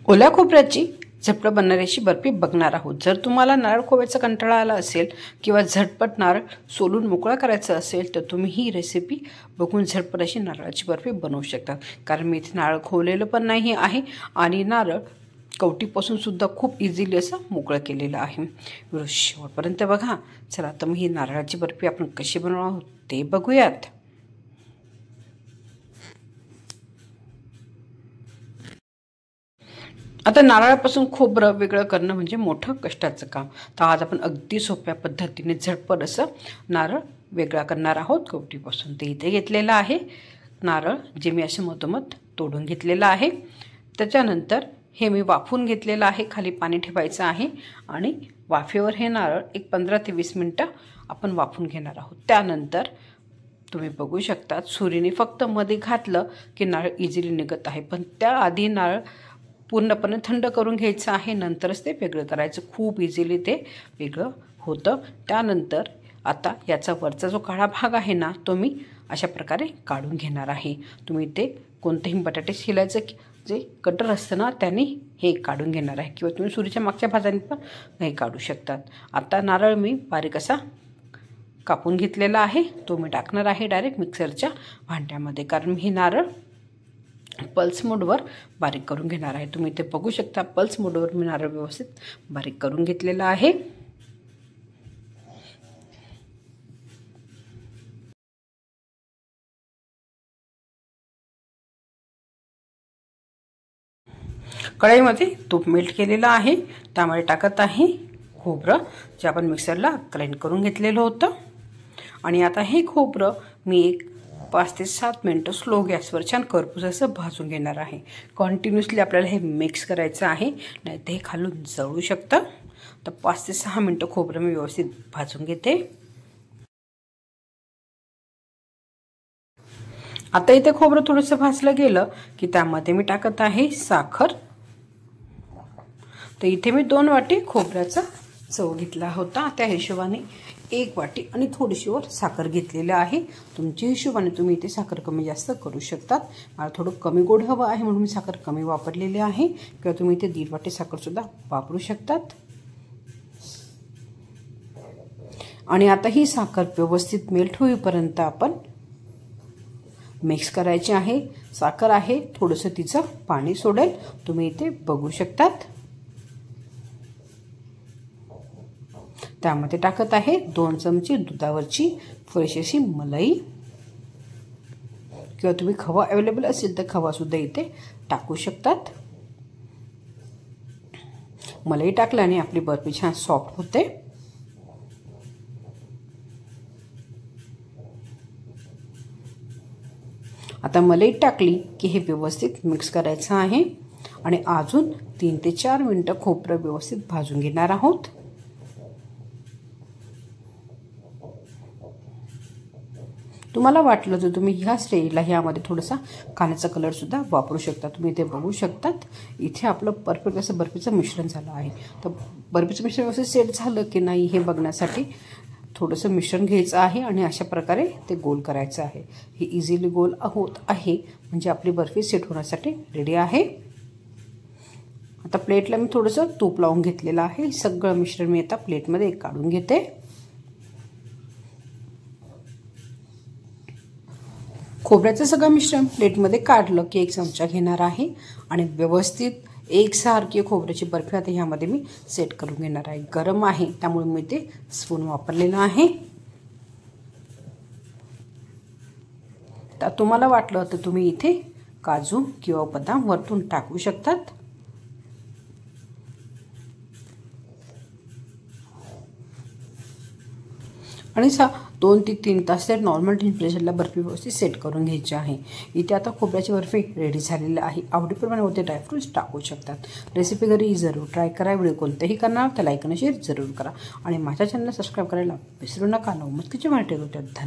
ओल्या खोबऱ्याची झटपट बनणाऱ्याची बर्फी बघणार आहोत। जर तुम्हाला नारळ खोबऱ्याचा कंटाळा आला असेल किंवा झटपट नारळ सोलून मोकळा करायचा असेल तर तुम्ही ही रेसिपी बघून झटपट अशी नारळाची बर्फी बनवू शकता। कारण मी इथे नारळ खोवलेलं पण नाही आहे आणि नारळ कवटीपासून सुद्धा खूप इझिली असं मोकळं केलेलं आहे। व्हिडिओ शेवटपर्यंत बघा। चला तर मग ही नारळाची बर्फी आपण कशी बनवणार आहोत ते बघूयात। आता नारळापासून खोबरं वेगळं करणं म्हणजे मोठं कष्टाचं काम। तर आज आपण अगदी सोप्या पद्धतीने झटपट असं नारळ वेगळा करणार आहोत कवटीपासून। ते इथे घेतलेलं आहे नारळ जे मी असे मधोमध तोडून घेतलेलं आहे। त्याच्यानंतर हे मी वाफून घेतलेलं आहे, खाली पाणी ठेवायचं आहे आणि वाफेवर हे नारळ एक 15 ते 20 मिनिटं आपण वाफून घेणार आहोत। त्यानंतर तुम्ही बघू शकता सुरीने फक्त मध्ये घातलं की नारळ इझिली निघत आहे, पण त्याआधी नारळ पूर्णपणे थंड करून घ्यायचं आहे, नंतरच ते वेगळं करायचं। खूप इझिली ते वेगळं होतं। त्यानंतर आता याचा वरचा जो काळा भाग आहे ना तो मी अशा प्रकारे काढून घेणार आहे। तुम्ही ते कोणतेही बटाटे छिलायचं जे कटर असतं ना त्याने हे काढून घेणार आहे, किंवा तुम्ही सुरीच्या मागच्या भागाने पण हे काढू शकतात। आता नारळ मी बारीक असा कापून घेतलेला आहे, तो मी टाकणार आहे डायरेक्ट मिक्सरच्या भांड्यामध्ये, कारण मी हे नारळ पल्स मोडवर बारीक करून घेणार आहे। तुम्ही इथे बघू शकता पल्स मोडवर मी नारळ व्यवस्थित बारीक करून घेतलेला आहे। कढईमध्ये तूप मेल्ट केलेलं आहे, त्यामध्ये टाकत आहे खोबरं जे आपण मिक्सरला ग्राइंड करून घेतलेलं होतं। आणि आता हे खोबरं मी एक 5 ते 7 मिनिटं स्लो गॅसवर छान करपूस असं भाजून घेणार आहे। कंटिन्युअसली आपल्याला हे मिक्स करायचं आहे, नाही तर हे खालून जळू शकतं। तर 5 ते 6 मिनिटं खोबरं मी व्यवस्थित भाजून घेते। आता इथे खोबरं थोडंसं भाजलं गेलं की त्यामध्ये मी टाकत आहे साखर। तर इथे मी 2 वाटी खोबऱ्याचा चव घेतला होता, त्या हिशोबाने 1 वाटी आणि थोडीशी वर साखर घेतलेली आहे। तुमच्या हिशोबाने तुम्ही इथे साखर कमी जास्त करू शकतात। मला थोडं कमी गोड हवं आहे म्हणून मी साखर कमी वापरलेली आहे, किंवा तुम्ही इथे 1.5 वाटी साखर सुद्धा वापरू शकतात। आणि आता ही साखर व्यवस्थित मेल्ट होईपर्यंत आपण मिक्स करायची आहे। साखर आहे थोडंसं तिचं पाणी सोडेल, तुम्ही इथे बघू शकतात। त्यामध्ये टाकत आहे 2 चमचे दुधावरची थोडीशी अशी मलाई, किंवा तुम्ही खवा अवेलेबल असेल तर खवा सुद्धा इथे टाकू शकतात। मलाई टाकल्याने आपली बर्फी छान सॉफ्ट होते। आता मलाई टाकली की हे व्यवस्थित मिक्स करायचं आहे आणि अजून 3 ते 4 मिनिटं खोबरं व्यवस्थित भाजून घेणार आहोत। तुम्हाला वाटलं तर तुम्ही ह्या स्टेजला ह्यामध्ये थोडासा कांद्याचा कलर सुद्धा वापरू शकता। तुम्ही इथे बघू शकतात इथे आपलं परफेक्ट असं बर्फीचं मिश्रण झालं आहे। तर बर्फीचं मिश्रण व्यवस्थित सेट झालं की नाही हे बघण्यासाठी थोडंसं मिश्रण घ्यायचं आहे आणि अशा प्रकारे ते गोल करायचं आहे। हे इझिली गोल होत आहे म्हणजे आपली बर्फी सेट होण्यासाठी रेडी आहे। आता प्लेटला मी थोडंसं तूप लावून घेतलेलं आहे। सगळं मिश्रण मी आता प्लेटमध्ये काढून घेते। खोबऱ्याचं सगळं मिश्रण प्लेटमध्ये काढलं की 1 चमचा घेणार आहे आणि व्यवस्थित एकसारखी खोबऱ्याची बर्फी आता ह्यामध्ये मी सेट करून घेणार आहे। गरम आहे त्यामुळे मी ते स्पून वापरलेलं आहे। तर तुम्हाला वाटलं तर तुम्ही इथे काजू किंवा बदाम वरतून टाकू शकतात। आणि 2 ते 3 तास ते नॉर्मल टेम्परेचरला बर्फी व्यवस्थित सेट करून घ्यायची आहे। इथे आता खोबऱ्याची बर्फी रेडी झालेली आहे। आवडीप्रमाणे होते ड्रायफ्रूट्स टाकू शकतात। रेसिपी घरी जरूर ट्राय करा। व्हिडिओ कोणतेही करणार तर लाईक आणि शेअर जरूर करा आणि माझ्या चॅनलला सबस्क्राईब करायला विसरू नका। नवमत किचन धन्यवाद।